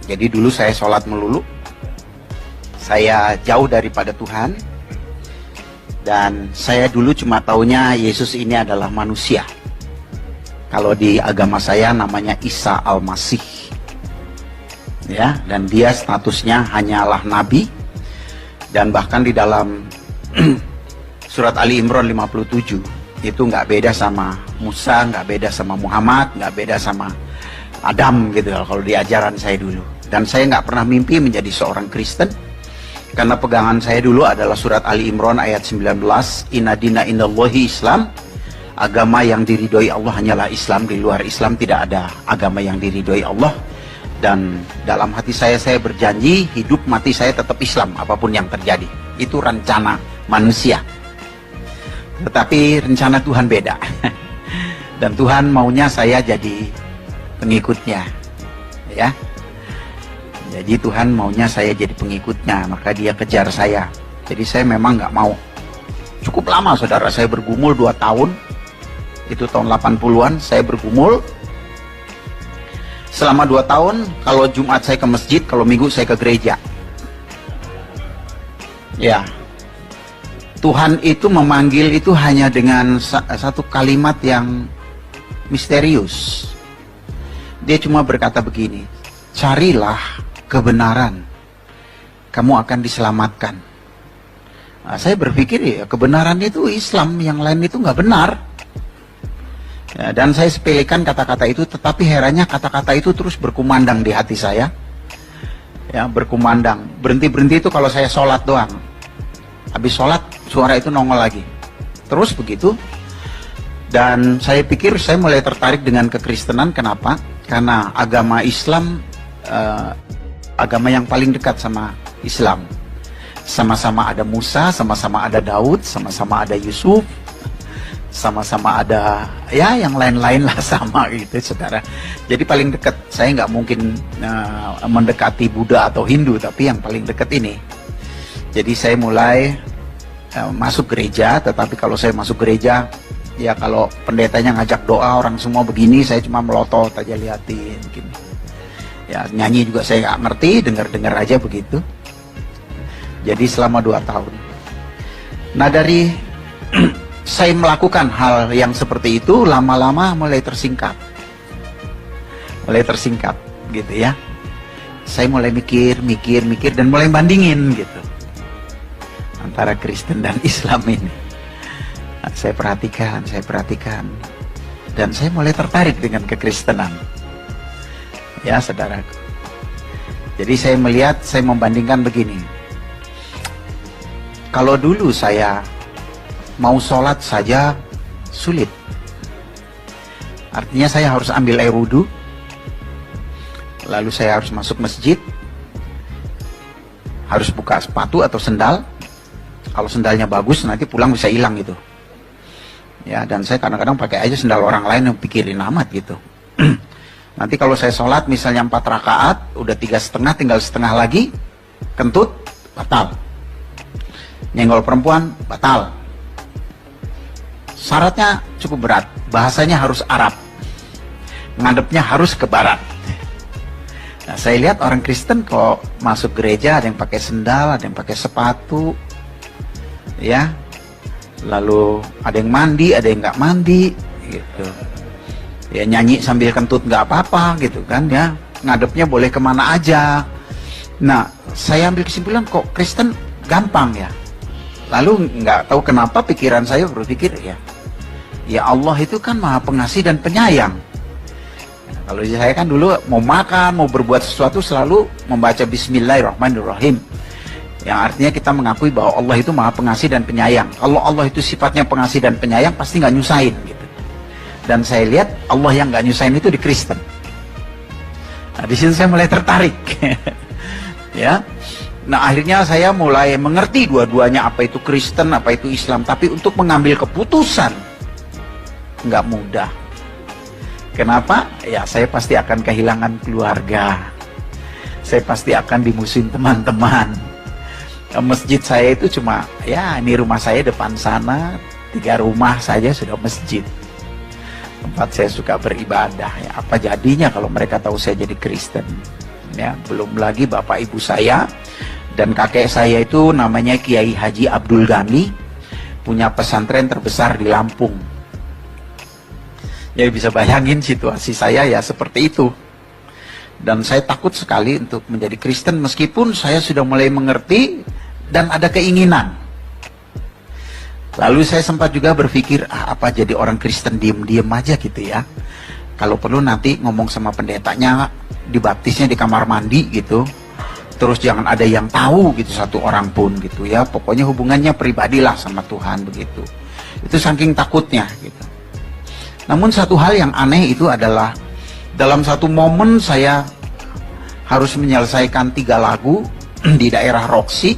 Jadi dulu saya sholat melulu, saya jauh daripada Tuhan, dan saya dulu cuma taunya Yesus ini adalah manusia. Kalau di agama saya namanya Isa Al-Masih, ya, dan dia statusnya hanyalah nabi. Dan bahkan di dalam surat Ali Imran 57 itu nggak beda sama Musa, nggak beda sama Muhammad, nggak beda sama Adam gitu kalau di ajaran saya dulu. Dan saya nggak pernah mimpi menjadi seorang Kristen, karena pegangan saya dulu adalah surat Ali Imran ayat 19, Inna dina indallahi Islam, agama yang diridhoi Allah hanyalah Islam, di luar Islam tidak ada agama yang diridhoi Allah. Dan dalam hati saya berjanji, hidup mati saya tetap Islam apapun yang terjadi. Itu rencana manusia, tetapi rencana Tuhan beda. Dan Tuhan maunya saya jadi pengikutnya, ya. Jadi Tuhan maunya saya jadi pengikutnya, maka dia kejar saya. Jadi saya memang nggak mau. Cukup lama saudara, saya bergumul 2 tahun. Itu tahun 80-an saya bergumul. Selama 2 tahun, kalau Jumat saya ke masjid, kalau Minggu saya ke gereja. Ya, Tuhan itu memanggil itu hanya dengan satu kalimat yang misterius. Dia cuma berkata begini, carilah kebenaran, kamu akan diselamatkan. Nah, saya berpikir ya kebenaran itu Islam, yang lain itu nggak benar. Ya, dan saya sepelekan kata-kata itu, tetapi herannya kata-kata itu terus berkumandang di hati saya. Ya, berkumandang. Berhenti-berhenti itu kalau saya sholat doang. Habis sholat, suara itu nongol lagi. Terus begitu. Dan saya pikir saya mulai tertarik dengan kekristenan. Kenapa? Karena agama Islam agama yang paling dekat sama Islam. Sama-sama ada Musa, sama-sama ada Daud, sama-sama ada Yusuf, sama-sama ada ya yang lain-lain lah sama gitu saudara. Jadi paling dekat. Saya nggak mungkin mendekati Buddha atau Hindu, tapi yang paling dekat ini. Jadi saya mulai masuk gereja, tetapi kalau saya masuk gereja, ya kalau pendetanya ngajak doa orang semua begini, saya cuma melotot aja liatin gini. Ya, nyanyi juga saya nggak ngerti, dengar-dengar aja begitu. Jadi selama 2 tahun. Nah dari saya melakukan hal yang seperti itu, lama-lama mulai tersingkap. Mulai tersingkap gitu ya. Saya mulai mikir dan mulai bandingin gitu. Antara Kristen dan Islam ini. Nah, saya perhatikan. Dan saya mulai tertarik dengan kekristenan. Ya saudaraku. Jadi saya melihat, saya membandingkan begini. Kalau dulu saya mau sholat saja sulit. Artinya saya harus ambil air wudhu, lalu saya harus masuk masjid, harus buka sepatu atau sendal. Kalau sendalnya bagus nanti pulang bisa hilang gitu. Ya, dan saya kadang-kadang pakai aja sendal orang lain yang pikirin amat gitu. Nanti kalau saya sholat misalnya 4 rakaat, udah 3,5, tinggal setengah lagi, kentut, batal. Nyenggol perempuan, batal. Syaratnya cukup berat, bahasanya harus Arab, ngadepnya harus ke barat. Nah, saya lihat orang Kristen kok masuk gereja, ada yang pakai sendal, ada yang pakai sepatu, ya. Lalu ada yang mandi, ada yang nggak mandi, gitu. Ya nyanyi sambil kentut nggak apa-apa gitu kan ya, ngadepnya boleh kemana aja. Nah saya ambil kesimpulan kok Kristen gampang ya. Lalu nggak tahu kenapa pikiran saya berpikir ya Allah itu kan Maha Pengasih dan Penyayang. Nah, kalau saya kan dulu mau makan, mau berbuat sesuatu selalu membaca Bismillahirrahmanirrahim, yang artinya kita mengakui bahwa Allah itu Maha Pengasih dan Penyayang. Kalau Allah itu sifatnya pengasih dan penyayang, pasti nggak nyusahin gitu. Dan saya lihat Allah yang nggak nyusahin itu di Kristen. Nah, di sini saya mulai tertarik. Ya. Nah, akhirnya saya mulai mengerti dua-duanya, apa itu Kristen, apa itu Islam. Tapi untuk mengambil keputusan nggak mudah. Kenapa? Ya, saya pasti akan kehilangan keluarga. Saya pasti akan dimusuhin teman-teman. Masjid saya itu cuma, ya ini rumah saya depan sana, 3 rumah saja sudah masjid. Tempat saya suka beribadah, ya apa jadinya kalau mereka tahu saya jadi Kristen. Ya, belum lagi bapak ibu saya dan kakek saya itu namanya Kiai Haji Abdul Ghani, punya pesantren terbesar di Lampung. Ya bisa bayangin situasi saya ya seperti itu. Dan saya takut sekali untuk menjadi Kristen meskipun saya sudah mulai mengerti dan ada keinginan. Lalu saya sempat juga berpikir, apa jadi orang Kristen diem-diem aja gitu ya. Kalau perlu nanti ngomong sama pendetanya, dibaptisnya di kamar mandi gitu. Terus jangan ada yang tahu gitu, satu orang pun gitu ya. Pokoknya hubungannya pribadilah sama Tuhan begitu. Itu saking takutnya gitu. Namun satu hal yang aneh itu adalah dalam satu momen saya harus menyelesaikan 3 lagu di daerah Roxy.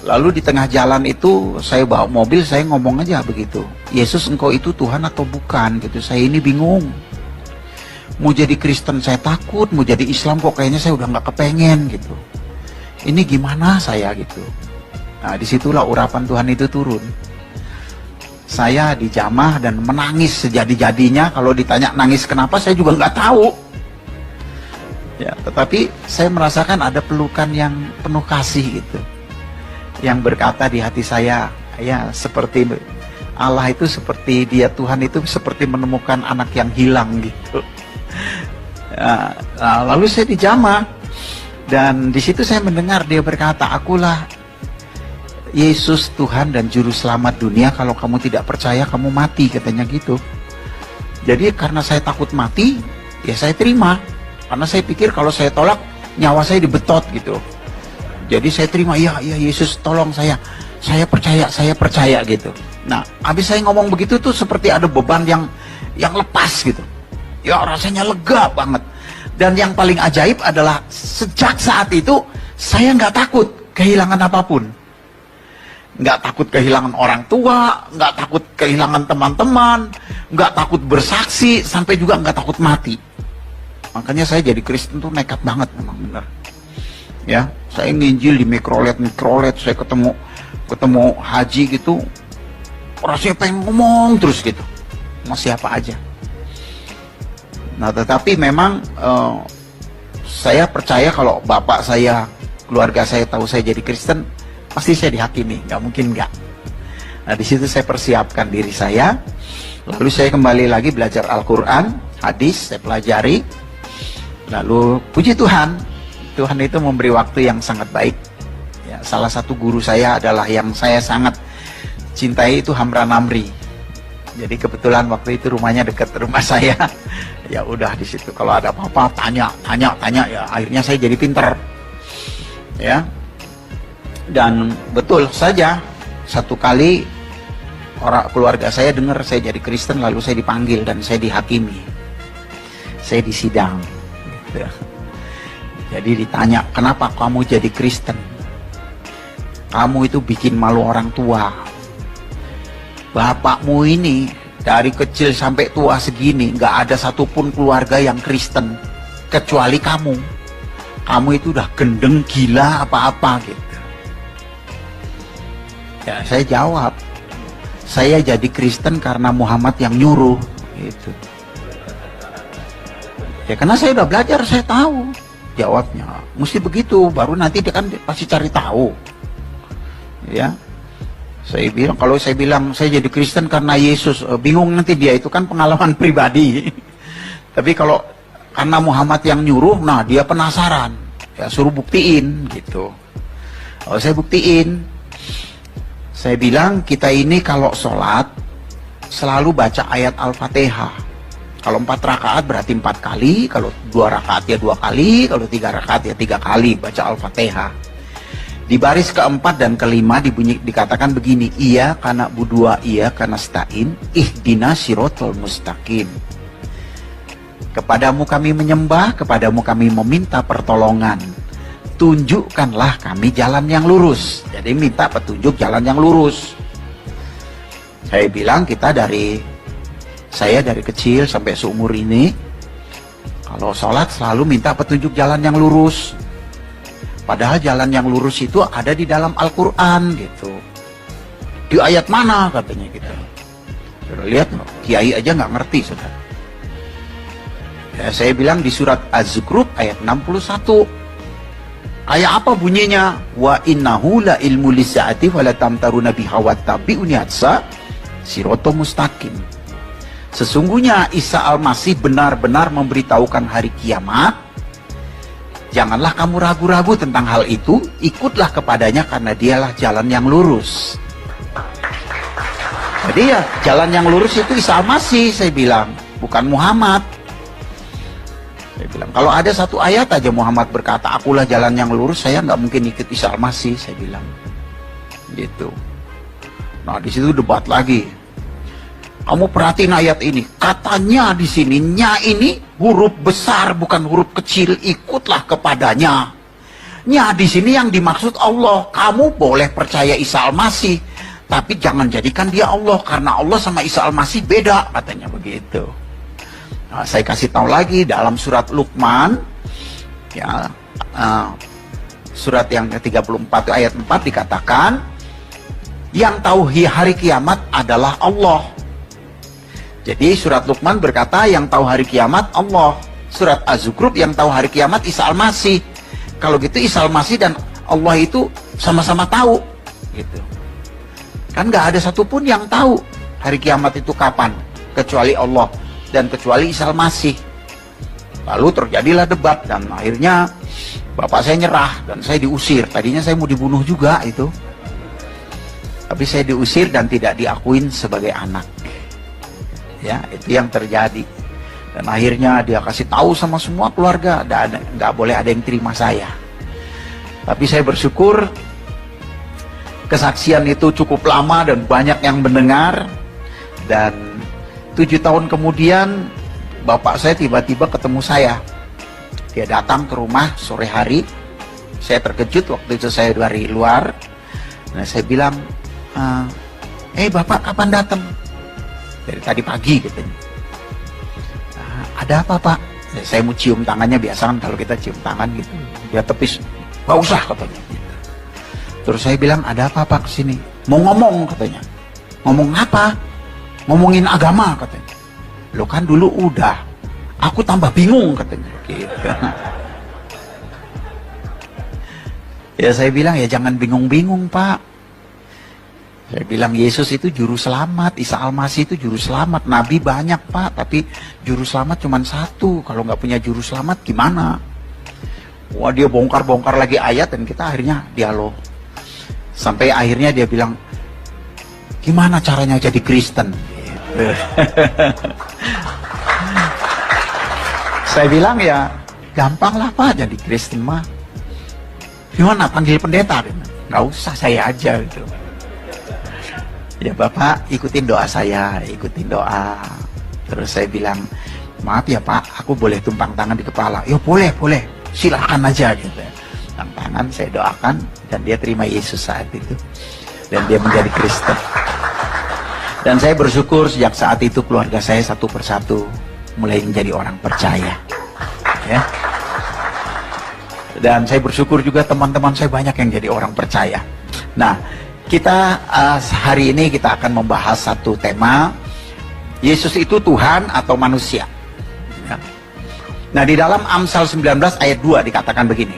Lalu di tengah jalan itu saya bawa mobil, saya ngomong aja begitu, Yesus engkau itu Tuhan atau bukan gitu. Saya ini bingung. Mau jadi Kristen saya takut, mau jadi Islam kok kayaknya saya udah nggak kepengen gitu. Ini gimana saya gitu. Nah disitulah urapan Tuhan itu turun. Saya dijamah dan menangis sejadi-jadinya. Kalau ditanya nangis kenapa, saya juga nggak tahu. Ya, tetapi saya merasakan ada pelukan yang penuh kasih gitu, yang berkata di hati saya, ya seperti Allah itu seperti dia Tuhan itu seperti menemukan anak yang hilang gitu. Ya, lalu saya dijamah dan di situ saya mendengar dia berkata, akulah Yesus Tuhan dan Juru Selamat dunia, kalau kamu tidak percaya kamu mati, katanya gitu. Jadi karena saya takut mati, ya saya terima. Karena saya pikir kalau saya tolak, nyawa saya dibetot gitu. Jadi saya terima, ya Yesus tolong saya percaya gitu. Nah, habis saya ngomong begitu tuh seperti ada beban yang lepas gitu. Ya rasanya lega banget. Dan yang paling ajaib adalah sejak saat itu saya nggak takut kehilangan apapun. Nggak takut kehilangan orang tua, nggak takut kehilangan teman-teman, nggak takut bersaksi, sampai juga nggak takut mati. Makanya saya jadi Kristen tuh nekat banget memang benar. Ya, saya nginjil di mikrolet, saya ketemu haji gitu, rasanya pengen ngomong terus gitu, mau siapa aja. Nah, tetapi memang saya percaya kalau bapak saya, keluarga saya tahu saya jadi Kristen, pasti saya dihakimi, nggak mungkin nggak. Nah, di situ saya persiapkan diri saya, lalu saya kembali lagi belajar Al-Quran, hadis, saya pelajari. Lalu puji Tuhan, Tuhan itu memberi waktu yang sangat baik. Ya, salah satu guru saya adalah yang saya sangat cintai itu Hamra Namri. Jadi kebetulan waktu itu rumahnya dekat rumah saya. Ya udah di situ kalau ada apa-apa tanya ya, akhirnya saya jadi pinter. Ya. Dan betul saja satu kali orang keluarga saya dengar saya jadi Kristen, lalu saya dipanggil dan saya dihakimi. Saya disidang. Jadi ditanya, kenapa kamu jadi Kristen? Kamu itu bikin malu orang tua. Bapakmu ini dari kecil sampai tua segini nggak ada satupun keluarga yang Kristen kecuali kamu. Kamu itu udah gendeng gila apa-apa gitu. Ya saya jawab, saya jadi Kristen karena Muhammad yang nyuruh gitu. Ya karena saya udah belajar, saya tahu jawabnya. Mesti begitu, baru nanti dia kan pasti cari tahu. Ya, saya bilang kalau saya bilang saya jadi Kristen karena Yesus, bingung nanti dia, itu kan pengalaman pribadi. Tapi kalau karena Muhammad yang nyuruh, nah dia penasaran, ya suruh buktiin gitu. Kalau saya buktiin, saya bilang kita ini kalau sholat selalu baca ayat Al-Fatihah. Kalau 4 rakaat berarti 4 kali, kalau 2 rakaat ya 2 kali, kalau 3 rakaat ya 3 kali baca Al-Fatihah. Di baris keempat dan kelima dikatakan begini, iya kana budua iya kana stain, ihdina sirotol mustaqim. Kepadamu kami menyembah, kepadamu kami meminta pertolongan. Tunjukkanlah kami jalan yang lurus. Jadi minta petunjuk jalan yang lurus. Saya bilang saya dari kecil sampai seumur ini, kalau sholat selalu minta petunjuk jalan yang lurus. Padahal jalan yang lurus itu ada di dalam Al-Quran gitu. Di ayat mana katanya gitu. Sudah lihat loh, kiai aja nggak ngerti sudah. Ya, saya bilang di surat Az-Zukhruf ayat 61. Ayat apa bunyinya? Wa innahu la ilmu lisaati wa la tamtaruna biha wattabi'uni atsa siratal mustaqim. Sesungguhnya Isa Al-Masih benar-benar memberitahukan hari kiamat. Janganlah kamu ragu-ragu tentang hal itu, ikutlah kepadanya karena dialah jalan yang lurus. Jadi ya, jalan yang lurus itu Isa Al-Masih, saya bilang, bukan Muhammad. Saya bilang, kalau ada satu ayat aja Muhammad berkata, akulah jalan yang lurus, saya nggak mungkin ikut Isa Al-Masih, saya bilang. Gitu. Nah, di situ debat lagi. Kamu perhatiin ayat ini, katanya di sini, nya ini huruf besar bukan huruf kecil, ikutlah kepadanya. Nya di sini yang dimaksud Allah. Kamu boleh percaya Isa Al-Masih, tapi jangan jadikan dia Allah, karena Allah sama Isa Al-Masih beda, katanya begitu. Nah, saya kasih tahu lagi dalam surat Luqman, ya, surat yang ke-34 ayat 4 dikatakan, yang tahu hari kiamat adalah Allah. Jadi surat Luqman berkata yang tahu hari kiamat Allah. Surat Az-Zukhruf yang tahu hari kiamat Isa Al-Masih. Kalau gitu Isa Al-Masih dan Allah itu sama-sama tahu. Gitu. Kan nggak ada satupun yang tahu hari kiamat itu kapan, kecuali Allah dan kecuali Isa Al-Masih. Lalu terjadilah debat dan akhirnya bapak saya nyerah dan saya diusir. Tadinya saya mau dibunuh juga itu. Tapi saya diusir dan tidak diakuin sebagai anak. Ya, itu yang terjadi. Dan akhirnya dia kasih tahu sama semua keluarga, nggak boleh ada yang terima saya. Tapi saya bersyukur kesaksian itu cukup lama dan banyak yang mendengar. Dan 7 tahun kemudian bapak saya tiba-tiba ketemu saya. Dia datang ke rumah sore hari. Saya terkejut waktu itu, saya dari luar. Nah, saya bilang, bapak kapan datang? Dari tadi pagi katanya. Ada apa pak? Ya, saya mau cium tangannya, biasa kan kalau kita cium tangan gitu. Dia tepis, gak usah katanya. Terus saya bilang, ada apa pak kesini? Mau ngomong katanya. Ngomong apa? Ngomongin agama katanya. Lo kan dulu udah. Aku tambah bingung katanya. Gitu. Ya saya bilang, ya jangan bingung-bingung pak. Saya bilang Yesus itu juru selamat, Isa Al-Masih itu juru selamat. Nabi banyak pak, tapi juru selamat cuma satu. Kalau nggak punya juru selamat gimana? Wah, dia bongkar-bongkar lagi ayat dan kita akhirnya dialog. Sampai akhirnya dia bilang, gimana caranya jadi Kristen? Gitu. Saya bilang ya gampang lah pak jadi Kristen mah. Gimana panggil pendeta? Nggak usah, saya aja gitu. Ya bapak ikutin doa saya, ikutin doa. Terus saya bilang, maaf ya pak, aku boleh tumpang tangan di kepala? Ya boleh, boleh, silahkan aja gitu. Tumpang tangan, saya doakan dan dia terima Yesus saat itu. Dan dia menjadi Kristen. Dan saya bersyukur sejak saat itu keluarga saya satu persatu mulai menjadi orang percaya. Ya. Dan saya bersyukur juga teman-teman saya banyak yang jadi orang percaya. Nah, kita hari ini kita akan membahas satu tema, Yesus itu Tuhan atau manusia. Ya. Nah, di dalam Amsal 19 ayat 2 dikatakan begini,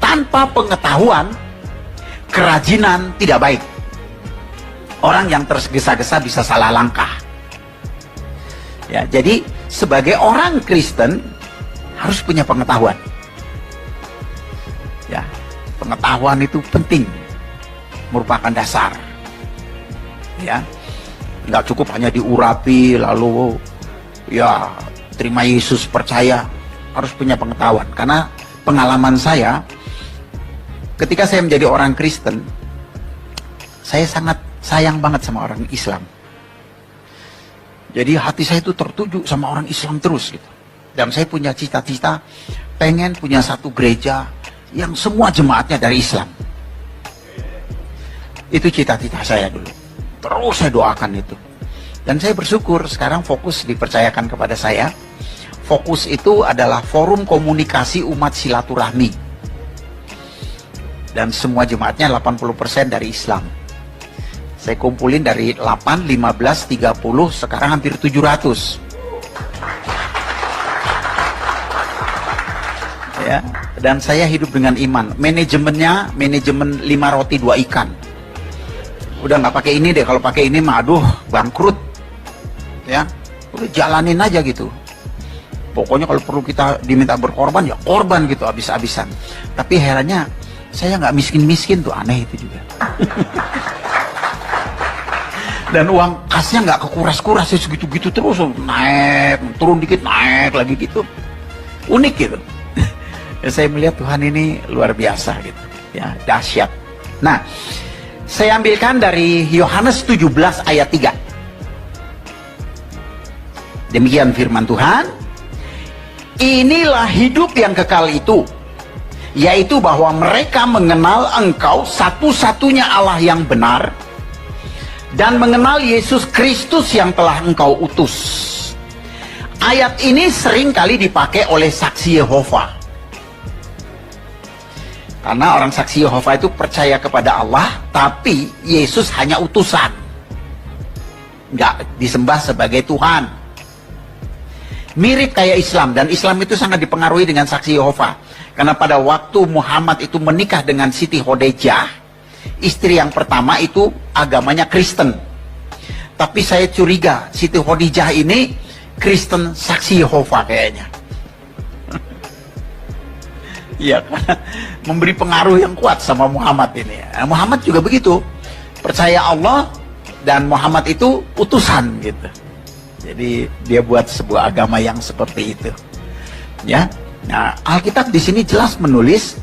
tanpa pengetahuan, kerajinan tidak baik. Orang yang tergesa-gesa bisa salah langkah. Ya, jadi sebagai orang Kristen harus punya pengetahuan. Ya, pengetahuan itu penting. Merupakan dasar, ya, nggak cukup hanya diurapi lalu ya terima Yesus percaya, harus punya pengetahuan. Karena pengalaman saya ketika saya menjadi orang Kristen, saya sangat sayang banget sama orang Islam. Jadi hati saya itu tertuju sama orang Islam terus gitu. Dan saya punya cita-cita pengen punya satu gereja yang semua jemaatnya dari Islam. Itu cita-cita saya dulu. Terus saya doakan itu. Dan saya bersyukur sekarang fokus dipercayakan kepada saya. Fokus itu adalah forum komunikasi umat silaturahmi. Dan semua jemaatnya 80% dari Islam. Saya kumpulin dari 8, 15, 30, sekarang hampir 700. Ya, dan saya hidup dengan iman. Manajemennya, manajemen 5 roti 2 ikan. Udah nggak pakai ini deh, kalau pakai ini mah aduh bangkrut. Ya, udah jalanin aja gitu. Pokoknya kalau perlu kita diminta berkorban, ya korban gitu habis-habisan. Tapi herannya, saya nggak miskin-miskin tuh, aneh itu juga. Dan uang kasnya nggak kekuras-kuras, ya segitu-gitu terus, naik, turun dikit, naik lagi gitu. Unik gitu. Ya, saya melihat Tuhan ini luar biasa gitu, ya, dahsyat. Nah, saya ambilkan dari Yohanes 17 ayat 3. Demikian firman Tuhan. Inilah hidup yang kekal itu, yaitu bahwa mereka mengenal Engkau satu-satunya Allah yang benar, dan mengenal Yesus Kristus yang telah Engkau utus. Ayat ini sering kali dipakai oleh saksi Yehova. Karena orang saksi Yehova itu percaya kepada Allah, tapi Yesus hanya utusan. Nggak disembah sebagai Tuhan. Mirip kayak Islam, dan Islam itu sangat dipengaruhi dengan saksi Yehova. Karena pada waktu Muhammad itu menikah dengan Siti Khadijah, istri yang pertama itu agamanya Kristen. Tapi saya curiga Siti Khadijah ini Kristen saksi Yehova kayaknya. Iya, karena memberi pengaruh yang kuat sama Muhammad ini. Nah, Muhammad juga begitu, percaya Allah dan Muhammad itu utusan gitu. Jadi dia buat sebuah agama yang seperti itu. Ya, nah Alkitab di sini jelas menulis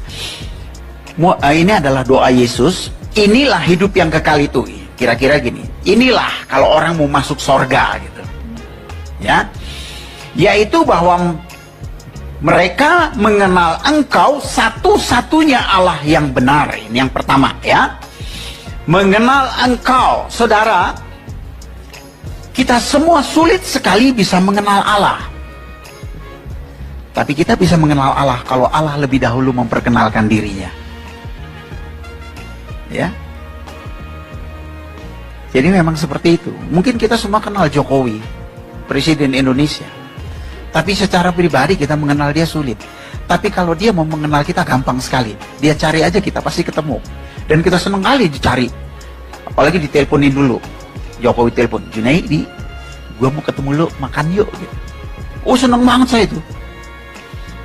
ini adalah doa Yesus. Inilah hidup yang kekal itu. Kira-kira gini. Inilah kalau orang mau masuk sorga gitu. Ya, yaitu bahwa mereka mengenal Engkau satu-satunya Allah yang benar. Ini yang pertama ya. Mengenal Engkau, saudara, kita semua sulit sekali bisa mengenal Allah. Tapi kita bisa mengenal Allah kalau Allah lebih dahulu memperkenalkan dirinya. Ya. Jadi memang seperti itu. Mungkin kita semua kenal Jokowi, Presiden Indonesia. Tapi secara pribadi kita mengenal dia sulit. Tapi kalau dia mau mengenal kita gampang sekali. Dia cari aja kita pasti ketemu. Dan kita senang kali dicari. Apalagi diteleponin dulu. Jokowi telepon, Junaidi, gua mau ketemu lu, makan yuk. Gitu. Oh seneng banget saya itu.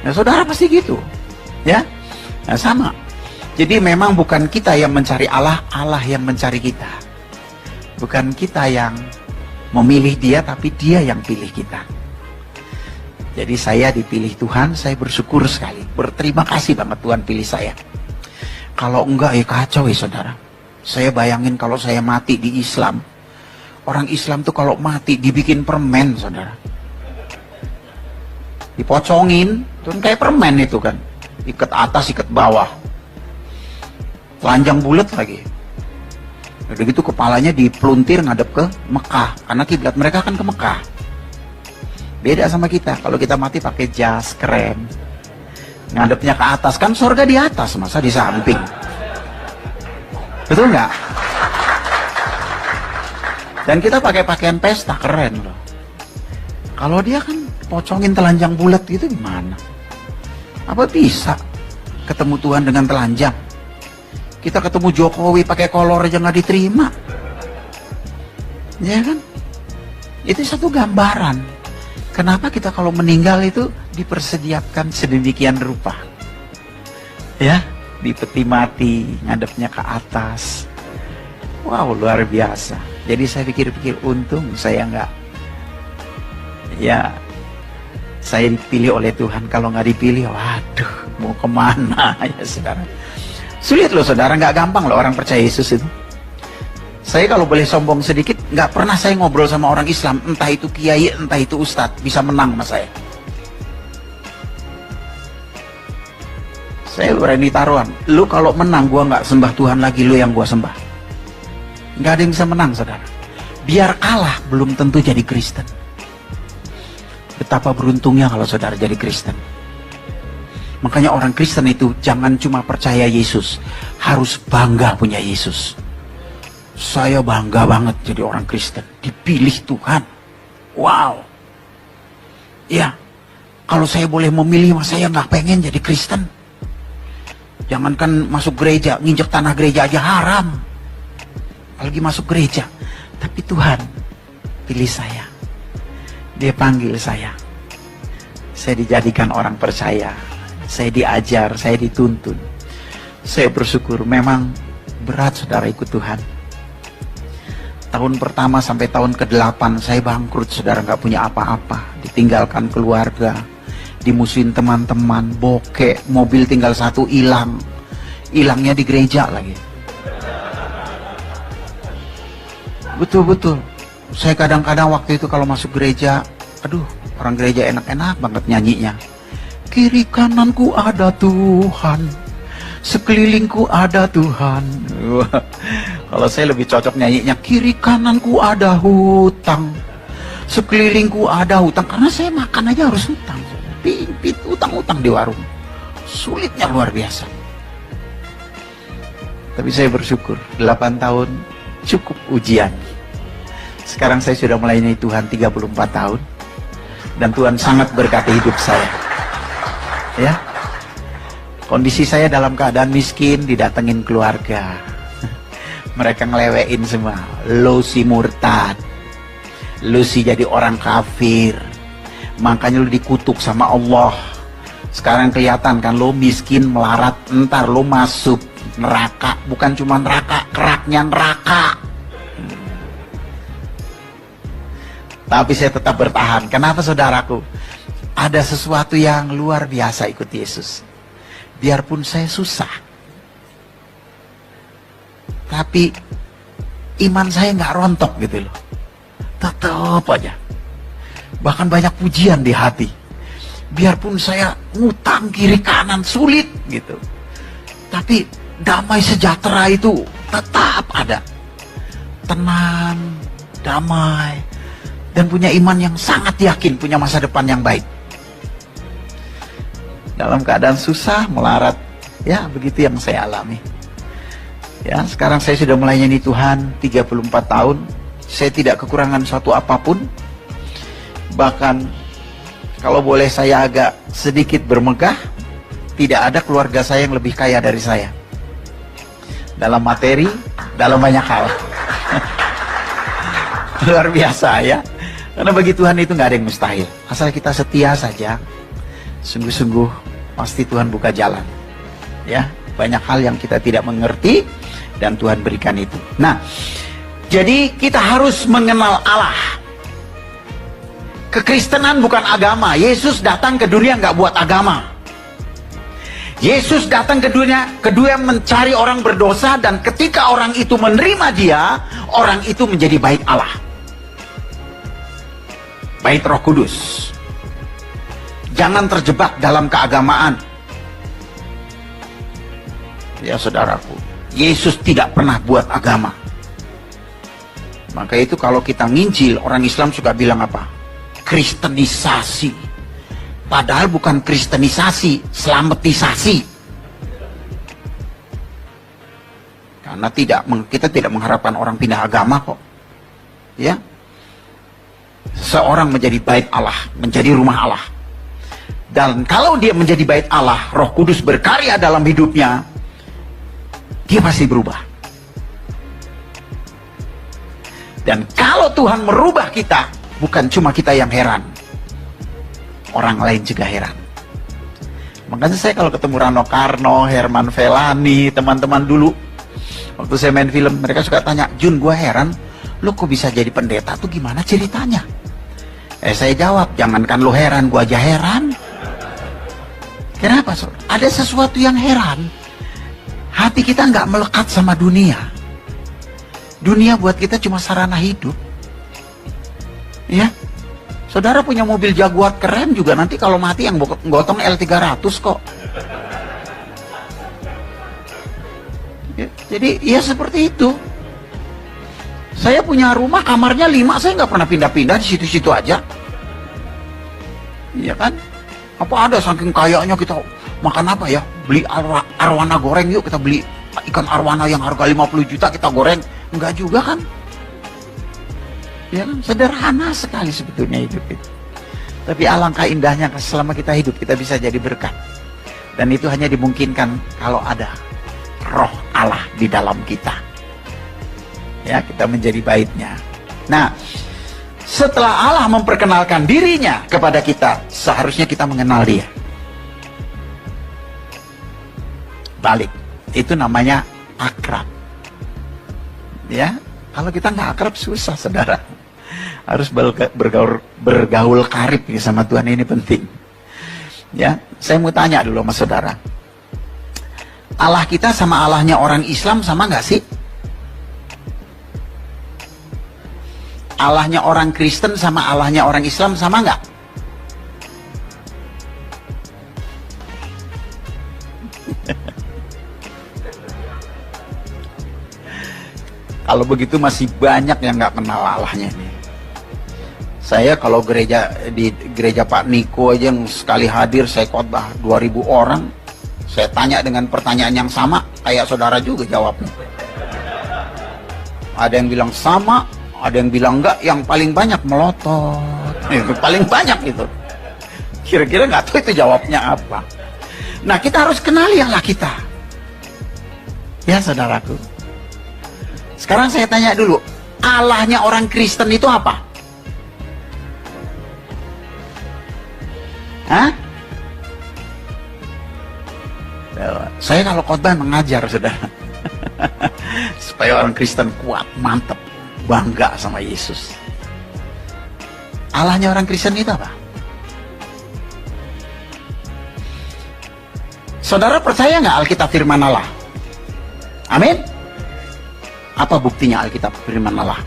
Nah saudara pasti gitu. Ya, nah, sama. Jadi memang bukan kita yang mencari Allah, Allah yang mencari kita. Bukan kita yang memilih dia, tapi dia yang pilih kita. Jadi saya dipilih Tuhan, saya bersyukur sekali. Berterima kasih banget Tuhan pilih saya. Kalau enggak ya kacau ya saudara. Saya bayangin kalau saya mati di Islam. Orang Islam tuh kalau mati dibikin permen saudara. Dipocongin, tuh kayak permen itu kan. Ikat atas, ikat bawah. Telanjang bulat lagi. Udah gitu kepalanya dipeluntir ngadep ke Mekah. Karena kiblat mereka kan ke Mekah. Beda sama kita, kalau kita mati pakai jas keren, ngadepnya ke atas, kan surga di atas, masa di samping? Betul nggak? Dan kita pakai pakaian pesta, keren loh. Kalau dia kan pocongin telanjang bulat gitu gimana? Apa bisa ketemu Tuhan dengan telanjang? Kita ketemu Jokowi pakai kolor aja nggak diterima. Ya kan? Itu satu gambaran. Kenapa kita kalau meninggal itu dipersediakan sedemikian rupa? Ya, di peti mati, ngadepnya ke atas. Wow, luar biasa. Jadi saya pikir-pikir untung saya nggak, ya, saya dipilih oleh Tuhan. Kalau nggak dipilih, waduh, mau kemana ya saudara? Sulit loh saudara, nggak gampang loh orang percaya Yesus itu. Saya kalau boleh sombong sedikit, nggak pernah saya ngobrol sama orang Islam, entah itu kiai, entah itu ustadz, bisa menang sama saya. Saya berani taruhan, lu kalau menang gua nggak sembah Tuhan lagi, lu yang gua sembah. Nggak ada yang bisa menang saudara. Biar kalah belum tentu jadi Kristen. Betapa beruntungnya kalau saudara jadi Kristen. Makanya orang Kristen itu jangan cuma percaya Yesus, harus bangga punya Yesus. Saya bangga banget jadi orang Kristen, dipilih Tuhan. Wow. Ya, Kalau saya boleh memilih, mas saya nggak pengen jadi Kristen. Jangankan masuk gereja, nginjek tanah gereja aja haram. Apalagi masuk gereja. Tapi Tuhan pilih saya. Dia panggil saya. Saya dijadikan orang percaya. Saya diajar, saya dituntun. Saya bersyukur. Memang berat saudara ikut Tuhan. Tahun pertama sampai tahun ke-8 saya bangkrut saudara, nggak punya apa-apa. Ditinggalkan keluarga. Dimusuhin teman-teman, bokeh, mobil tinggal satu hilang. Hilangnya di gereja lagi. Betul-betul. Saya kadang-kadang waktu itu kalau masuk gereja, aduh, orang gereja enak-enak banget nyanyinya. Kiri kananku ada Tuhan, sekelilingku ada Tuhan. Kalau saya lebih cocok nyanyinya, kiri kananku ada hutang, sekelilingku ada hutang. Karena saya makan aja harus hutang. Utang-utang di warung. Sulitnya luar biasa. Tapi saya bersyukur 8 tahun cukup ujian. Sekarang saya sudah melayani Tuhan 34 tahun. Dan Tuhan sangat berkati hidup saya. Ya. Kondisi saya dalam keadaan miskin, didatengin keluarga. Mereka ngelewein semua. Lo si murtad. Lo si jadi orang kafir. Makanya lo dikutuk sama Allah. Sekarang kelihatan kan lo miskin melarat, entar lo masuk neraka. Bukan cuma neraka, keraknya neraka. Tapi saya tetap bertahan. Kenapa saudaraku? Ada sesuatu yang luar biasa ikut Yesus. Biarpun saya susah, tapi iman saya nggak rontok gitu loh. Tetap aja. Bahkan banyak pujian di hati. Biarpun saya ngutang kiri kanan sulit gitu, tapi damai sejahtera itu tetap ada. Tenang, damai, dan punya iman yang sangat yakin punya masa depan yang baik. Dalam keadaan susah, melarat, ya begitu yang saya alami. Ya, sekarang saya sudah melayani Tuhan 34 tahun. Saya tidak kekurangan suatu apapun. Bahkan kalau boleh saya agak sedikit bermegah, tidak ada keluarga saya yang lebih kaya dari saya. Dalam materi, dalam banyak hal. Luar biasa ya. Karena bagi Tuhan itu nggak ada yang mustahil. Asal kita setia saja, sungguh-sungguh pasti Tuhan buka jalan. Ya, banyak hal yang kita tidak mengerti dan Tuhan berikan itu. Nah, jadi kita harus mengenal Allah. Kekristenan bukan agama. Yesus datang ke dunia nggak buat agama. Yesus datang ke dunia kedua mencari orang berdosa, dan ketika orang itu menerima dia, orang itu menjadi bait Allah. Bait Roh Kudus. Jangan terjebak dalam keagamaan. Ya saudaraku, Yesus tidak pernah buat agama. Maka itu kalau kita nginjil, orang Islam suka bilang apa? Kristenisasi. Padahal bukan kristenisasi, selametisasi. Karena kita tidak mengharapkan orang pindah agama kok. Ya. Seorang menjadi bait Allah, menjadi rumah Allah. Dan kalau dia menjadi bait Allah, Roh Kudus berkarya dalam hidupnya, dia pasti berubah. Dan kalau Tuhan merubah kita, bukan cuma kita yang heran, orang lain juga heran. Makanya saya kalau ketemu Rano Karno, Herman Felani, teman-teman dulu, waktu saya main film, mereka suka tanya, Jun, gue heran, lu kok bisa jadi pendeta tuh gimana ceritanya? Saya jawab, jangankan lu heran, gue aja heran. Kenapa? Ada sesuatu yang heran. Hati kita nggak melekat sama dunia. Dunia buat kita cuma sarana hidup. Ya, saudara punya mobil Jaguar keren juga, nanti kalau mati yang gotong L300 kok. Ya, jadi ya seperti itu. Saya punya rumah kamarnya 5, saya nggak pernah pindah-pindah di situ-situ aja. Iya kan? Apa ada saking kayanya kita makan apa ya? Beli arwana goreng yuk, kita beli ikan arwana yang harga 50 juta kita goreng. Enggak juga kan? Ya kan? Sederhana sekali sebetulnya hidup itu. Tapi alangkah indahnya selama kita hidup, kita bisa jadi berkat. Dan itu hanya dimungkinkan kalau ada roh Allah di dalam kita. Ya, kita menjadi baitnya. Nah, setelah Allah memperkenalkan dirinya kepada kita, seharusnya kita mengenal dia. Balik, itu namanya akrab. Ya, kalau kita nggak akrab susah, saudara. Harus bergaul karib nih sama Tuhan, ini penting. Ya, saya mau tanya dulu sama saudara. Allah kita sama Allahnya orang Islam sama nggak sih? Allahnya orang Kristen sama Allahnya orang Islam sama nggak? Kalau begitu masih banyak yang nggak kenal Allahnya nih. Saya kalau di gereja Pak Niko aja yang sekali hadir saya khotbah 2000 orang, saya tanya dengan pertanyaan yang sama, kayak saudara juga jawabnya. Ada yang bilang sama, ada yang bilang enggak, yang paling banyak melotot. Paling banyak itu. Kira-kira nggak tahu itu jawabnya apa. Nah, kita harus kenali Allah kita. Ya, saudaraku. Sekarang saya tanya dulu, Allahnya orang Kristen itu apa? Hah? Saya kalau khotbah mengajar, saudara. Supaya orang Kristen kuat, mantap, bangga sama Yesus. Allahnya orang Kristen itu apa? Saudara percaya nggak Alkitab firman Allah? Amin? Apa buktinya Alkitab firman Allah?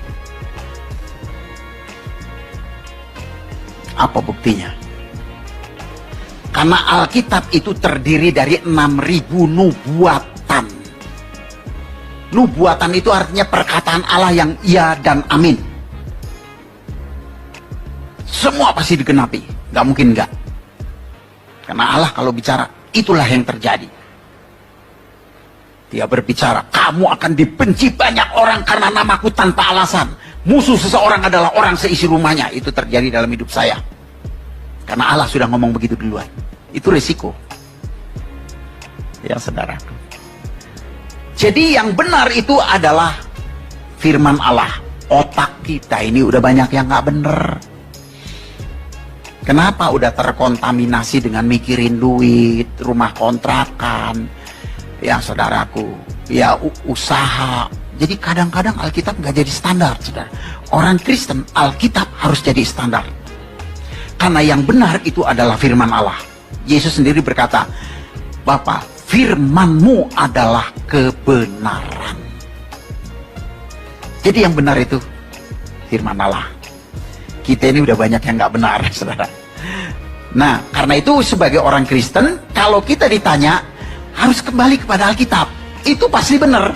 Apa buktinya? Karena Alkitab itu terdiri dari 6.000 nubuatan. Nubuatan itu artinya perkataan Allah yang iya dan amin. Semua pasti digenapi, gak mungkin enggak. Karena Allah kalau bicara, itulah yang terjadi. Dia berbicara, kamu akan dibenci banyak orang karena namaku tanpa alasan. Musuh seseorang adalah orang seisi rumahnya. Itu terjadi dalam hidup saya. Karena Allah sudah ngomong begitu duluan. Itu risiko. Ya, saudaraku. Jadi yang benar itu adalah firman Allah. Otak kita ini udah banyak yang nggak bener. Kenapa udah terkontaminasi dengan mikirin duit, rumah kontrakan, ya saudaraku, ya usaha. Jadi kadang-kadang Alkitab nggak jadi standar, saudara. Orang Kristen, Alkitab harus jadi standar. Karena yang benar itu adalah firman Allah. Yesus sendiri berkata, Bapa, firman-Mu adalah kebenaran. Jadi yang benar itu firman Allah. Kita ini udah banyak yang nggak benar, saudara. Nah, karena itu sebagai orang Kristen, kalau kita ditanya, harus kembali kepada Alkitab. Itu pasti benar.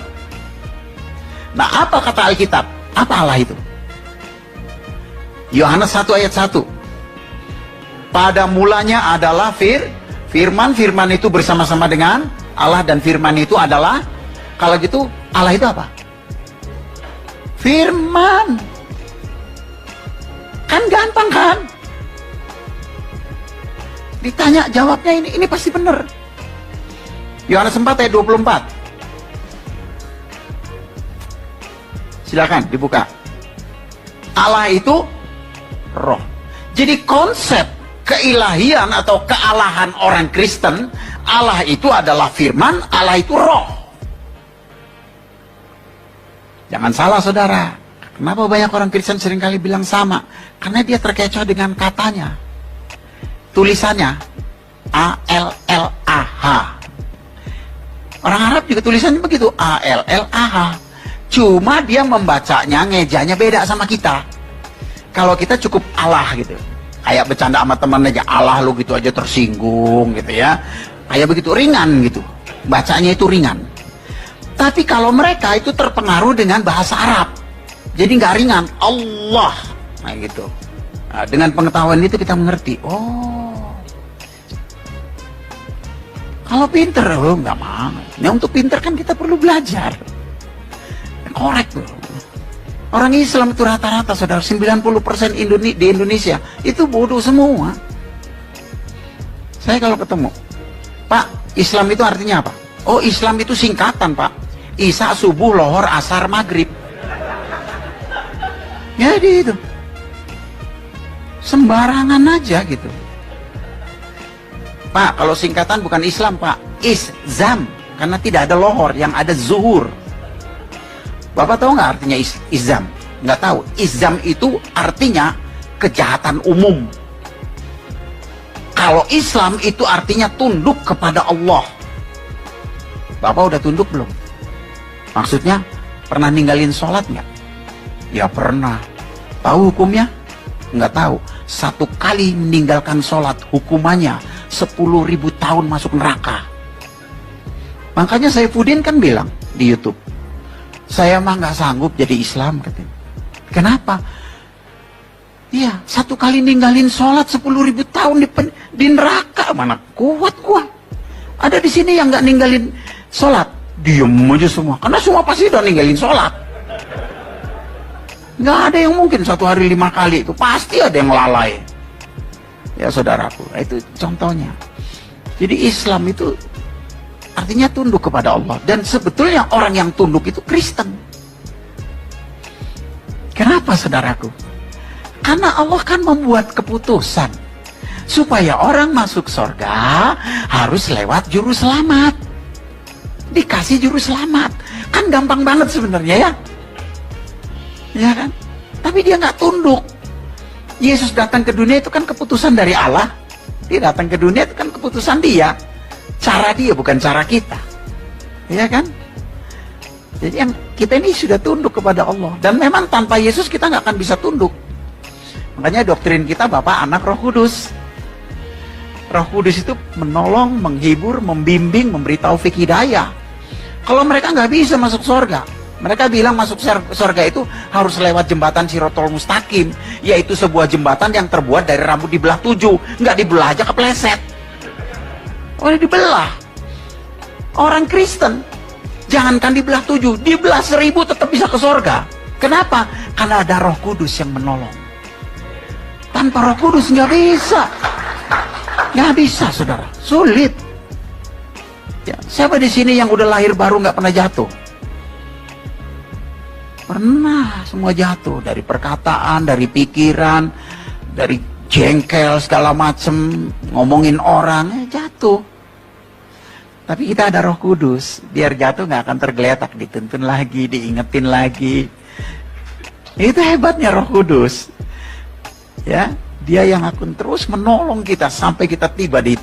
Nah, apa kata Alkitab? Apa Allah itu? Yohanes 1 ayat 1. Pada mulanya adalah firman. Firman itu bersama-sama dengan Allah, dan firman itu adalah, kalau gitu Allah itu apa? Firman. Kan gampang kan? Ditanya jawabnya ini pasti benar. Yohanes 4 ayat 24. Silakan dibuka. Allah itu roh. Jadi konsep keilahian atau kealahan orang Kristen, Allah itu adalah firman, Allah itu roh. Jangan salah, saudara. Kenapa banyak orang Kristen seringkali bilang sama? Karena dia terkecoh dengan katanya. Tulisannya A-L-L-A-H. Orang Arab juga tulisannya begitu, A-L-L-A-H. Cuma dia membacanya, ngejanya beda sama kita. Kalau kita cukup Allah gitu. Kayak bercanda sama teman aja, Allah lu gitu aja tersinggung gitu ya. Kayak begitu, ringan gitu. Bacanya itu ringan. Tapi kalau mereka itu terpengaruh dengan bahasa Arab. Jadi nggak ringan, Allah. Nah gitu. Nah, dengan pengetahuan itu kita mengerti. Oh. Kalau pinter, oh nggak mau. Nah, untuk pinter kan kita perlu belajar. Korek loh. Orang Islam itu rata-rata, saudara, 90% di Indonesia itu bodoh semua. Saya kalau ketemu, Pak, Islam itu artinya apa? Oh, Islam itu singkatan, Pak. Isya, subuh, lohor, asar, maghrib. Jadi itu sembarangan aja gitu. Pak, kalau singkatan bukan Islam, Pak. Izam, karena tidak ada lohor, yang ada zuhur. Bapak tahu nggak artinya izam? Nggak tahu. Izam itu artinya kejahatan umum. Kalau Islam itu artinya tunduk kepada Allah. Bapak udah tunduk belum? Maksudnya pernah ninggalin sholat nggak? Ya pernah. Tahu hukumnya? Nggak tahu. 1 kali meninggalkan sholat hukumannya 10.000 tahun masuk neraka. Makanya Saifuddin kan bilang di YouTube, saya mah nggak sanggup jadi Islam, katanya. Kenapa? Iya, 1 kali ninggalin sholat 10.000 tahun di neraka, mana kuat gua. Ada di sini yang nggak ninggalin sholat, diem aja semua, karena semua pasti udah ninggalin sholat. Nggak ada yang mungkin 1 hari 5 kali, itu pasti ada yang lalai. Ya saudaraku, itu contohnya. Jadi Islam itu artinya tunduk kepada Allah. Dan sebetulnya orang yang tunduk itu Kristen. Kenapa saudaraku? Karena Allah kan membuat keputusan supaya orang masuk surga harus lewat juru selamat. Dikasih juru selamat. Kan gampang banget sebenarnya ya. Ya kan? Tapi dia nggak tunduk. Yesus datang ke dunia itu kan keputusan dari Allah. Dia datang ke dunia itu kan keputusan dia. Cara dia bukan cara kita. Ya kan? Jadi yang kita ini sudah tunduk kepada Allah. Dan memang tanpa Yesus kita nggak akan bisa tunduk. Makanya doktrin kita Bapa, Anak, Roh Kudus. Roh Kudus itu menolong, menghibur, membimbing, memberi taufik hidayah. Kalau mereka nggak bisa masuk surga, mereka bilang masuk surga itu harus lewat jembatan Sirotol Mustaqim, yaitu sebuah jembatan yang terbuat dari rambut dibelah 7. Nggak dibelah aja kepleset. Oh, dibelah. Orang Kristen, jangankan dibelah 7, dibelah 1000 tetap bisa ke surga. Kenapa? Karena ada Roh Kudus yang menolong. Tanpa Roh Kudus nggak bisa. Nggak bisa, saudara. Sulit. Ya, siapa di sini yang udah lahir baru nggak pernah jatuh? Pernah, semua jatuh. Dari perkataan, dari pikiran, dari jengkel segala macem, ngomongin orang, jatuh. Tapi kita ada Roh Kudus, biar jatuh nggak akan tergeletak, dituntun lagi, diingetin lagi. Itu hebatnya Roh Kudus. Ya, dia yang akan terus menolong kita sampai kita tiba di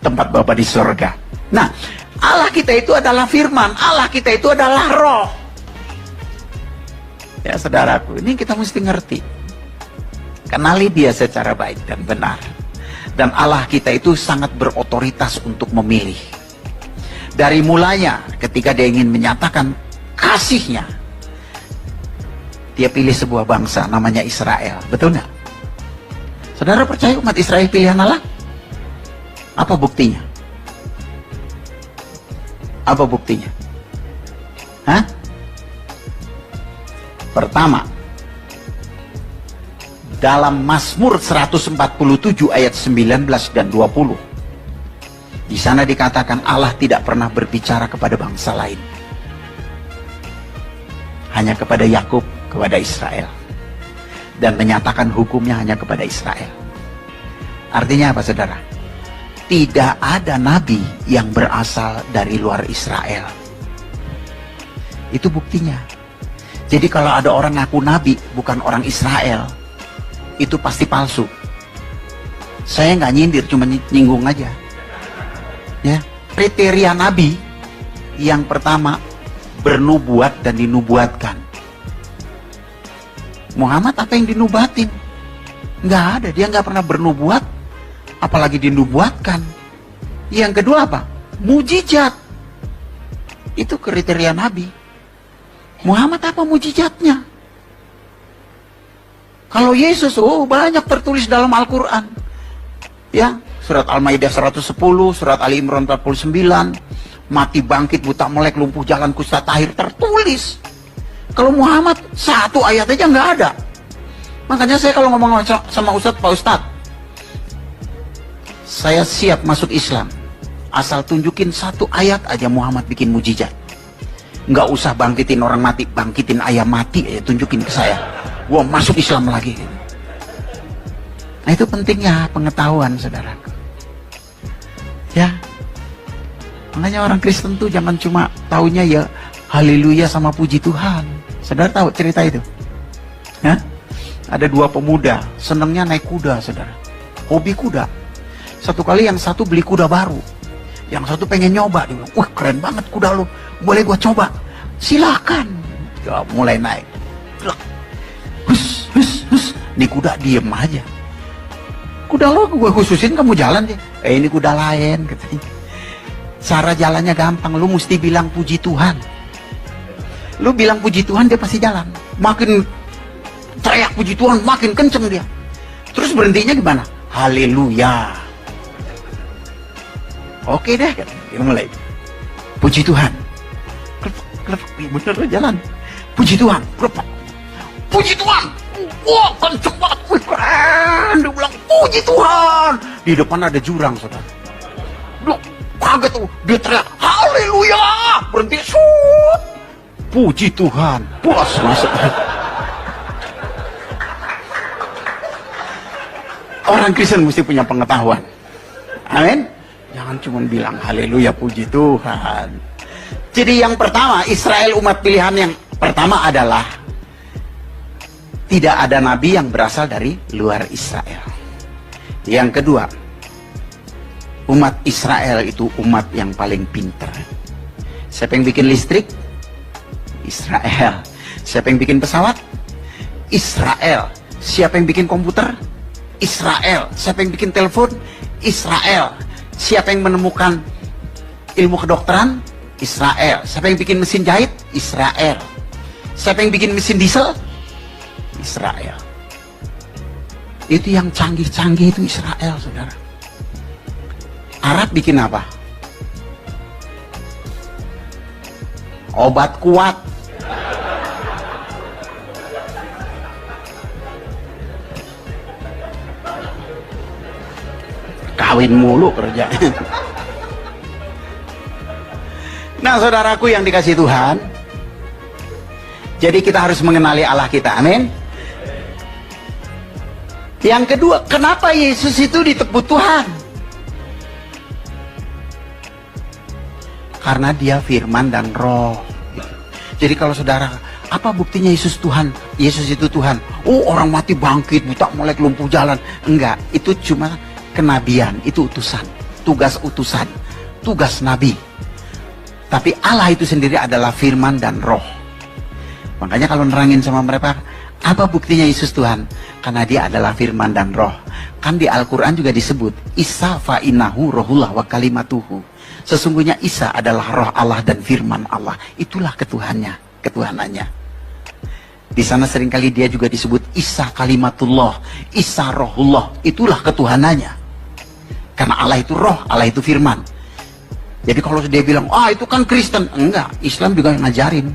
tempat Bapa di surga. Nah, Allah kita itu adalah firman, Allah kita itu adalah roh. Ya saudaraku, ini kita mesti ngerti. Kenali dia secara baik dan benar. Dan Allah kita itu sangat berotoritas untuk memilih. Dari mulanya ketika dia ingin menyatakan kasihnya, dia pilih sebuah bangsa namanya Israel. Betul nggak? Saudara percaya umat Israel pilihan Allah? Apa buktinya? Apa buktinya? Hah? Pertama, dalam Mazmur 147 ayat 19 dan 20. Di sana dikatakan Allah tidak pernah berbicara kepada bangsa lain. Hanya kepada Yakub, kepada Israel. Dan menyatakan hukumnya hanya kepada Israel. Artinya apa, saudara? Tidak ada nabi yang berasal dari luar Israel. Itu buktinya. Jadi kalau ada orang ngaku nabi bukan orang Israel, itu pasti palsu. Saya nggak nyindir, cuma nyinggung aja. Ya, kriteria nabi yang pertama bernubuat dan dinubuatkan. Muhammad apa yang dinubatin? Nggak ada, dia nggak pernah bernubuat, apalagi dinubuatkan. Yang kedua apa? Mujizat. Itu kriteria nabi. Muhammad apa mujizatnya? Kalau Yesus, banyak tertulis dalam Al-Quran. Ya, surat Al-Maidah 110, surat Ali Imran 49, mati bangkit, buta melek, lumpuh jalan, kusta tahir, tertulis. Kalau Muhammad satu ayat aja nggak ada. Makanya saya kalau ngomong sama Ustadz, Pak Ustadz, saya siap masuk Islam asal tunjukin satu ayat aja Muhammad bikin mujizat. Nggak usah bangkitin orang mati, bangkitin ayam mati aja tunjukin ke saya, gua masuk Islam lagi. Nah itu pentingnya pengetahuan, saudaraku. Ya, makanya orang Kristen tuh jangan cuma taunya ya haleluya sama puji Tuhan. Saudara tahu cerita itu? Ya? Ada dua pemuda senangnya naik kuda, saudara. Hobi kuda. Satu kali yang satu beli kuda baru, yang satu pengen nyoba. Dia bilang, wah keren banget kuda lu, boleh gua coba? Silakan. Ya, mulai naik. Hus, hus, hus. Nih kuda diem aja. Kuda lo gue khususin kamu jalan deh. Ini kuda lain katanya. Cara jalannya gampang, lu mesti bilang puji Tuhan. Lu bilang puji Tuhan dia pasti jalan. Makin teriak puji Tuhan makin kenceng dia. Terus berhentinya gimana? Haleluya. Oke deh, kita mulai. Puji Tuhan. Bener jalan. Puji Tuhan. Puji Tuhan. Wah, kenceng banget. Wih, keren. Dia bilang, puji Tuhan. Di depan ada jurang, saudara. Loh, kaget tuh. Dia teriak, haleluya. Berhenti, shoot. Puji Tuhan. Puas masuk. Orang Kristen mesti punya pengetahuan. Amin. Jangan cuma bilang haleluya puji Tuhan. Jadi yang pertama, Israel umat pilihan yang pertama adalah tidak ada nabi yang berasal dari luar Israel. Yang kedua, umat Israel itu umat yang paling pintar. Siapa yang bikin listrik? Israel. Siapa yang bikin pesawat? Israel. Siapa yang bikin komputer? Israel. Siapa yang bikin telepon? Israel. Siapa yang menemukan ilmu kedokteran? Israel. Siapa yang bikin mesin jahit? Israel. Siapa yang bikin mesin diesel? Israel. Itu yang canggih-canggih itu Israel, saudara. Arab bikin apa? Obat kuat. Kawin mulu kerjanya. Nah, saudaraku yang dikasih Tuhan, jadi kita harus mengenali Allah kita. Amin. Yang kedua, kenapa Yesus itu ditebut Tuhan? Karena dia firman dan roh. Jadi kalau saudara, apa buktinya Yesus Tuhan? Yesus itu Tuhan. Oh, orang mati bangkit, buta melek lumpuh jalan. Enggak, itu cuma kenabian, itu utusan, tugas utusan, tugas nabi. Tapi Allah itu sendiri adalah firman dan roh. Makanya kalau nerangin sama mereka, apa buktinya Yesus Tuhan? Karena dia adalah firman dan roh. Kan di Al-Quran juga disebut, Isa fa'inahu rohullah wa kalimatuhu. Sesungguhnya Isa adalah roh Allah dan firman Allah. Itulah ketuhannya, ketuhanannya. Di sana seringkali dia juga disebut Isa kalimatullah, Isa rohullah. Itulah ketuhanannya. Karena Allah itu roh, Allah itu firman. Jadi kalau dia bilang, itu kan Kristen. Enggak, Islam juga ngajarin.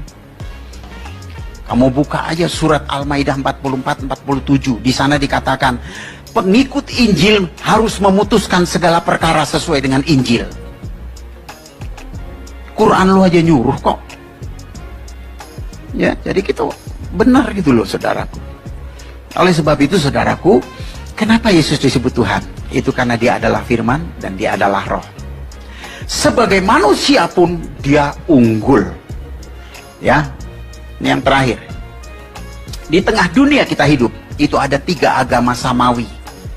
Kamu buka aja surat Al-Maidah 44-47. Di sana dikatakan, pengikut Injil harus memutuskan segala perkara sesuai dengan Injil. Quran lu aja nyuruh kok. Ya, jadi kita benar gitu loh, saudaraku. Oleh sebab itu, saudaraku, kenapa Yesus disebut Tuhan? Itu karena dia adalah firman dan dia adalah roh. Sebagai manusia pun dia unggul. Ya, ini yang terakhir. Di tengah dunia kita hidup, itu ada 3 agama samawi,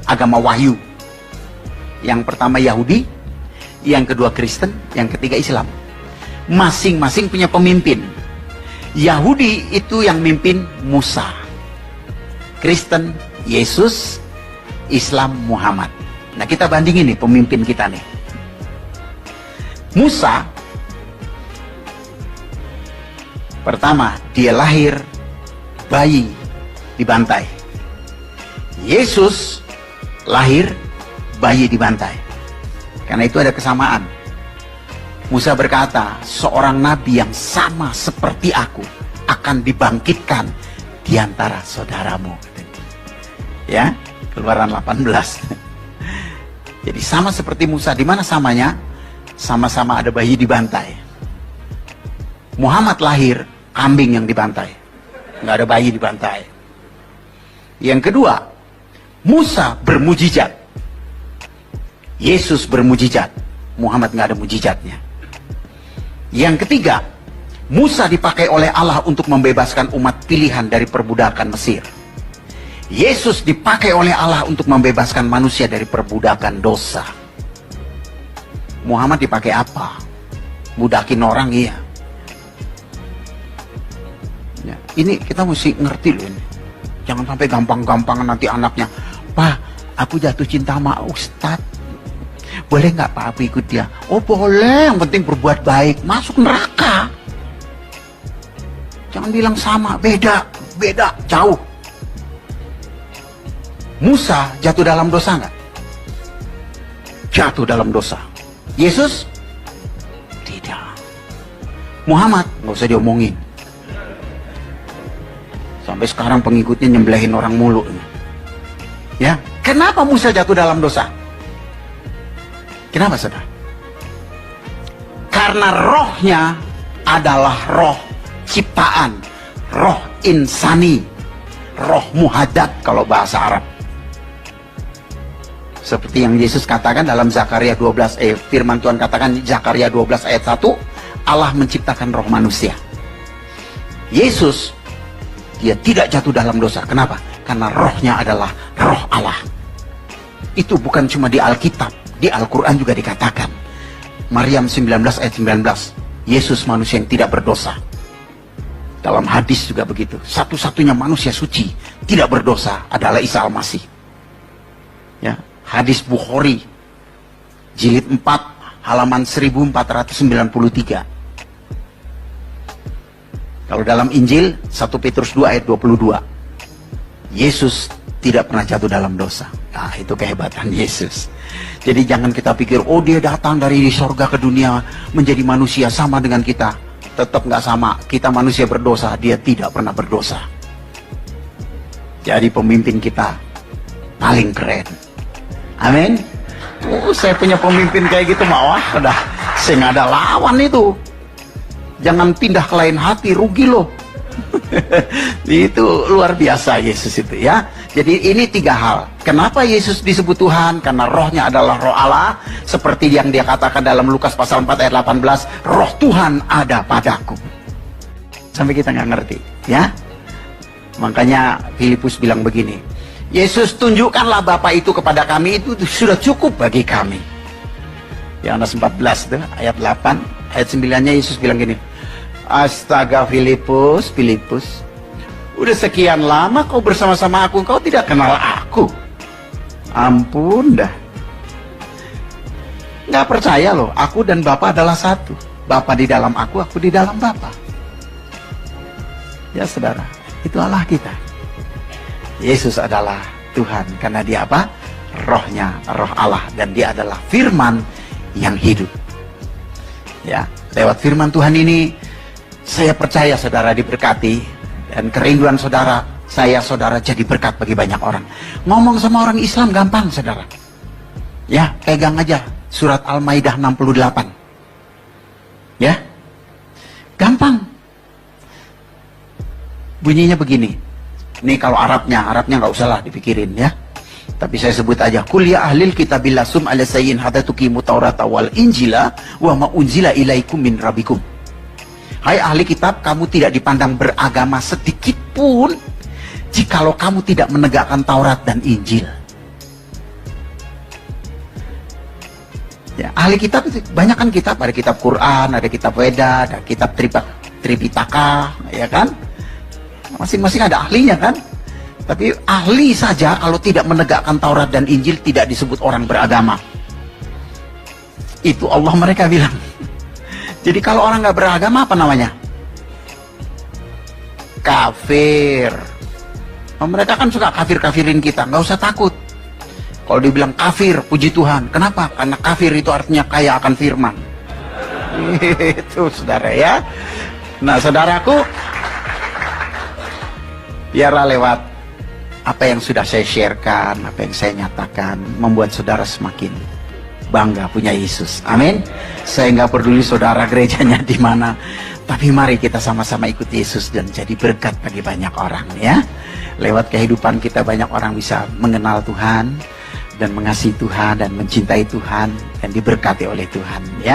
agama wahyu. Yang pertama Yahudi, yang kedua Kristen, yang ketiga Islam. Masing-masing punya pemimpin. Yahudi itu yang mimpin Musa, Kristen Yesus, Islam Muhammad. Nah, kita bandingin nih pemimpin kita nih. Musa, pertama dia lahir bayi dibantai. Yesus lahir bayi dibantai. Karena itu ada kesamaan. Musa berkata, seorang nabi yang sama seperti aku akan dibangkitkan di antara saudaramu. Ya, Keluaran 18. Jadi sama seperti Musa. Di mana samanya? Sama-sama ada bayi dibantai. Muhammad lahir, kambing yang dibantai, nggak ada bayi dibantai. Yang kedua, Musa bermujizat, Yesus bermujizat, Muhammad nggak ada mujizatnya. Yang ketiga, Musa dipakai oleh Allah untuk membebaskan umat pilihan dari perbudakan Mesir. Yesus dipakai oleh Allah untuk membebaskan manusia dari perbudakan dosa. Muhammad dipakai apa? Budakin orang, iya. Ya, ini kita mesti ngerti loh ini. Jangan sampai gampang-gampang nanti anaknya, "Pak, aku jatuh cinta sama Ustadz. Boleh nggak Pak aku ikut dia?" "Oh boleh, yang penting berbuat baik." Masuk neraka. Jangan bilang sama, beda, jauh. Musa jatuh dalam dosa nggak? Jatuh dalam dosa. Yesus? Tidak. Muhammad? Nggak usah diomongin. Sampai sekarang pengikutnya nyembelihin orang mulu. Ya, kenapa Musa jatuh dalam dosa? Kenapa, saudara? Karena rohnya adalah roh ciptaan, roh insani, roh muhadat kalau bahasa Arab. Seperti yang Yesus katakan dalam Zakaria 12, firman Tuhan katakan Zakaria 12 ayat 1, Allah menciptakan roh manusia. Yesus, dia tidak jatuh dalam dosa. Kenapa? Karena rohnya adalah roh Allah. Itu bukan cuma di Alkitab, di Al-Quran juga dikatakan. Maryam 19 ayat 19, Yesus manusia yang tidak berdosa. Dalam hadis juga begitu. Satu-satunya manusia suci, tidak berdosa adalah Isa Al-Masih. Ya, hadis Bukhari, jilid 4, halaman 1493. Kalau dalam Injil, 1 Petrus 2 ayat 22. Yesus tidak pernah jatuh dalam dosa. Nah, itu kehebatan Yesus. Jadi jangan kita pikir, oh dia datang dari sorga ke dunia menjadi manusia sama dengan kita. Tetap nggak sama. Kita manusia berdosa, dia tidak pernah berdosa. Jadi pemimpin kita paling keren. Amin. Saya punya pemimpin kayak gitu, wah udah saya nggak ada lawan itu. Jangan pindah ke lain hati, rugi loh. Itu luar biasa Yesus itu ya. Jadi ini 3 hal. Kenapa Yesus disebut Tuhan? Karena rohnya adalah roh Allah. Seperti yang dia katakan dalam Lukas pasal 4 ayat 18, roh Tuhan ada padaku. Sampai kita nggak ngerti ya. Makanya Filipus bilang begini, Yesus tunjukkanlah Bapa itu kepada kami, itu sudah cukup bagi kami. Yohanes 14 itu ayat 8, ayat 9-nya Yesus bilang gini, astaga Filipus, udah sekian lama kau bersama-sama aku, kau tidak kenal aku. Ampun dah. Nggak percaya loh, aku dan Bapa adalah satu. Bapa di dalam aku di dalam Bapa. Ya saudara, itu Allah kita. Yesus adalah Tuhan karena dia apa? Rohnya, roh Allah, dan dia adalah firman yang hidup. Ya, lewat firman Tuhan ini saya percaya saudara diberkati, dan kerinduan saudara, saudara jadi berkat bagi banyak orang. Ngomong sama orang Islam gampang saudara. Ya, pegang aja surat Al-Maidah 68. Ya. Gampang. Bunyinya begini. Ini kalau Arabnya nggak usah lah dipikirin ya. Tapi saya sebut aja, kul ya ahlil kitabil lasum ala sayyin hatta tuqimu taurata wal injila wa ma unzila ilaikum min rabbikum. Hai ahli kitab, kamu tidak dipandang beragama sedikit pun jikalau kamu tidak menegakkan Taurat dan Injil. Ya, ahli kitab itu banyak kan kitab, ada kitab Quran, ada kitab Weda, ada kitab Tripitaka, ya kan? Masing-masing ada ahlinya kan? Tapi ahli saja kalau tidak menegakkan Taurat dan Injil tidak disebut orang beragama. Itu Allah mereka bilang. Jadi kalau orang nggak beragama apa namanya? Kafir. Nah, mereka kan suka kafir-kafirin kita, nggak usah takut. Kalau dibilang kafir, puji Tuhan. Kenapa? Karena kafir itu artinya kaya akan firman. Itu saudara ya. Nah saudaraku, Biarlah lewat apa yang sudah saya sharekan, apa yang saya nyatakan, membuat saudara semakin bangga punya Yesus. Amin. Saya nggak peduli saudara gerejanya di mana, tapi mari kita sama-sama ikut Yesus dan jadi berkat bagi banyak orang ya. Lewat kehidupan kita banyak orang bisa mengenal Tuhan dan mengasihi Tuhan dan mencintai Tuhan dan diberkati oleh Tuhan ya.